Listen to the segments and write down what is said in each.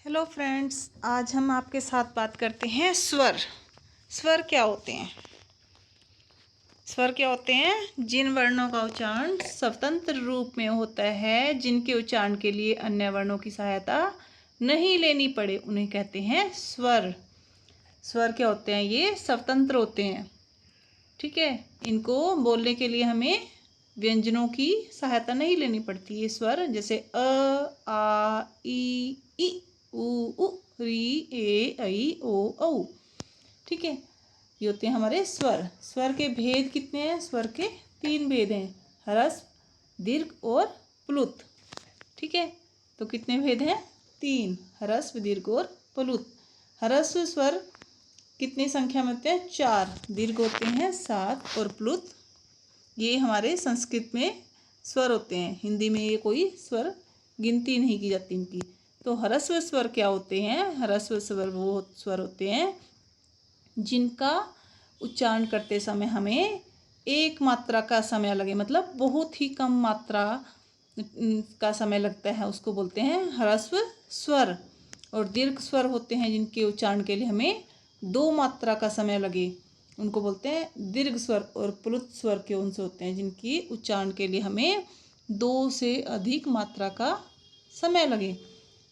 Hello friends, आज हम आपके साथ बात करते हैं स्वर। स्वर क्या होते हैं? स्वर क्या होते हैं? जिन वर्णों का उच्चारण स्वतंत्र रूप में होता है, जिनके उच्चारण के लिए अन्य वर्णों की सहायता नहीं लेनी पड़े, उन्हें कहते हैं स्वर। स्वर क्या होते हैं? ये स्वतंत्र होते हैं। ठीक है, इनको बोलने के लिए हमें व्यंजनों की सहायता नहीं लेनी पड़ती। ये स्वर जैसे अ, आ, ई, उ, री, ए, ऐ, ओ, औ। ठीक है, ये होते हैं हमारे स्वर। स्वर के भेद कितने हैं? स्वर के 3 भेद हैं, ह्रस्व, दीर्घ और प्लुत। ठीक है, तो कितने भेद हैं? 3, ह्रस्व, दीर्घ और प्लुत। ह्रस्व स्वर कितनी संख्या में होते हैं? 4, दीर्घ होते हैं 7 और प्लुत ये हमारे संस्कृत में स्वर होते हैं। हिंदी में ये कोई स्वर गिनती नहीं की जाती इनकी। तो ह्रस्व स्वर क्या होते हैं? ह्रस्व स्वर वो स्वर होते हैं जिनका उच्चारण करते समय हमें एक मात्रा का समय लगे, मतलब बहुत ही कम मात्रा का समय लगता है, उसको बोलते हैं ह्रस्व स्वर। और दीर्घ स्वर होते हैं जिनके उच्चारण के लिए हमें 2 मात्रा का समय लगे, उनको बोलते हैं दीर्घ स्वर। और प्लुत स्वर के उनसे होते हैं जिनकी उच्चारण के लिए हमें 2 से अधिक मात्रा का समय लगे।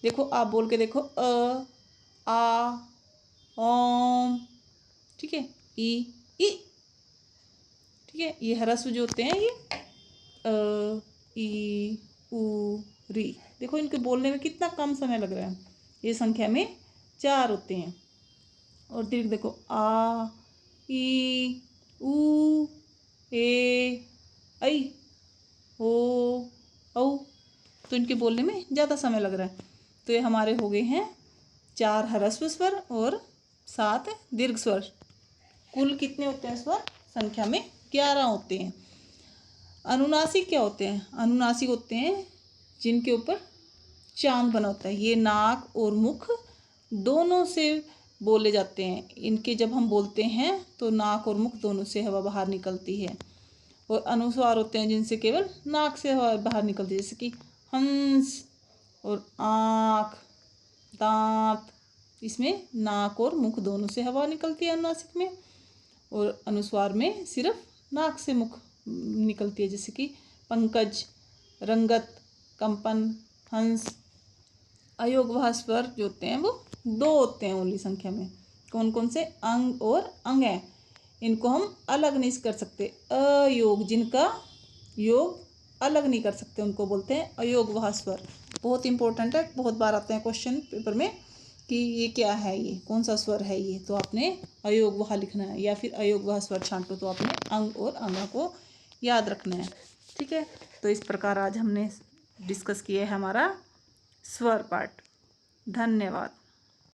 देखो, आप बोल के देखो, आ, ओम। ठीक है, ई, ठीक है, ये ह्रस्व जो होते हैं ये अ, ई, उ, री। देखो, इनके बोलने में कितना कम समय लग रहा है। ये संख्या में 4 होते हैं। और दीर्घ देखो, आ, ई, उ, ए, ऐ, ओ, औ। तो इनके बोलने में ज़्यादा समय लग रहा है। तो ये हमारे हो गए हैं 4 ह्रस्व स्वर और 7 दीर्घ स्वर। कुल कितने होते हैं स्वर? संख्या में 11 होते हैं। अनुनासिक क्या होते हैं? अनुनासिक होते हैं जिनके ऊपर चांद बना होता है। ये नाक और मुख दोनों से बोले जाते हैं। इनके जब हम बोलते हैं तो नाक और मुख दोनों से हवा बाहर निकलती है। और अनुस्वार होते हैं जिनसे केवल नाक से हवा बाहर निकलती है, जैसे कि हंस और आँख, दांत। इसमें नाक और मुख दोनों से हवा निकलती है अनुनासिक में। और अनुस्वार में सिर्फ नाक से मुख निकलती है, जैसे कि पंकज, रंगत, कंपन, हंस। अयोगवाह स्वर जो होते हैं वो 2 होते हैं ओनली संख्या में। कौन कौन से? अंग और अंग हैं। इनको हम अलग नहीं कर सकते। अयोग, जिनका योग अलग नहीं कर सकते, उनको बोलते हैं अयोगवाह स्वर। बहुत इंपॉर्टेंट है, बहुत बार आते हैं क्वेश्चन पेपर में कि ये क्या है, ये कौन सा स्वर है ये, तो आपने अयोगवाह लिखना है, या फिर अयोगवाह स्वर छांटो तो आपने अंग और अंगा को याद रखना है। ठीक है, तो इस प्रकार आज हमने डिस्कस किया है हमारा स्वर पार्ट। धन्यवाद।